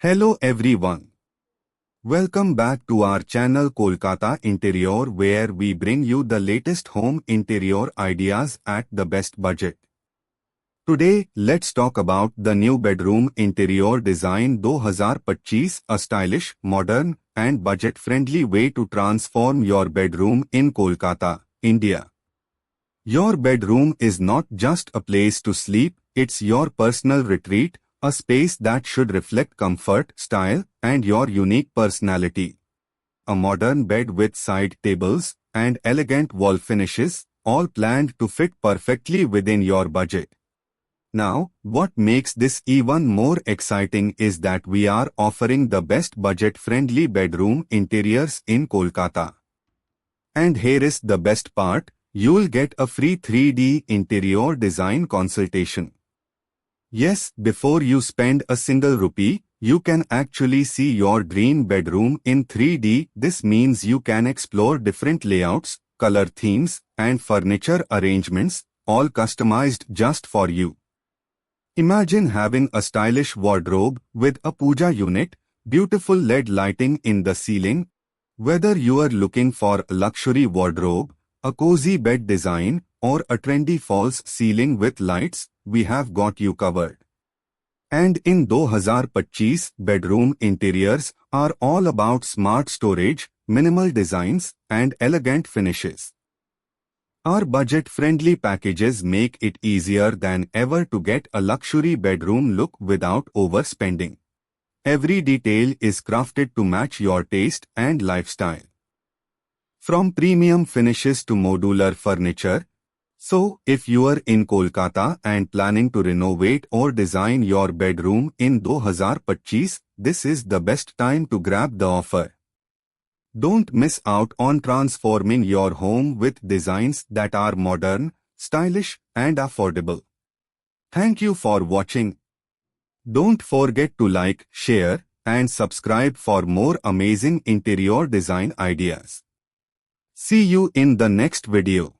Hello everyone. Welcome back to our channel Kolkata Interior, where we bring you the latest home interior ideas at the best budget. Today, let's talk about the new bedroom interior design 2025, a stylish, modern, and budget-friendly way to transform your bedroom in Kolkata, India. Your bedroom is not just a place to sleep, it's your personal retreat, a space that should reflect comfort, style, and your unique personality. A modern bed with side tables and elegant wall finishes, all planned to fit perfectly within your budget. Now, what makes this even more exciting is that we are offering the best budget-friendly bedroom interiors in Kolkata. And here is the best part, you'll get a free 3D interior design consultation. Yes, before you spend a single rupee, you can actually see your dream bedroom in 3D. This means you can explore different layouts, color themes, and furniture arrangements, all customized just for you. Imagine having a stylish wardrobe with a puja unit, beautiful LED lighting in the ceiling. Whether you are looking for a luxury wardrobe, a cozy bed design, or a trendy false ceiling with lights, we have got you covered. And in 2025, bedroom interiors are all about smart storage, minimal designs, and elegant finishes. Our budget-friendly packages make it easier than ever to get a luxury bedroom look without overspending. Every detail is crafted to match your taste and lifestyle. From premium finishes to modular furniture. So, if you are in Kolkata and planning to renovate or design your bedroom in 2025, this is the best time to grab the offer. Don't miss out on transforming your home with designs that are modern, stylish, and affordable. Thank you for watching. Don't forget to like, share, and subscribe for more amazing interior design ideas. See you in the next video.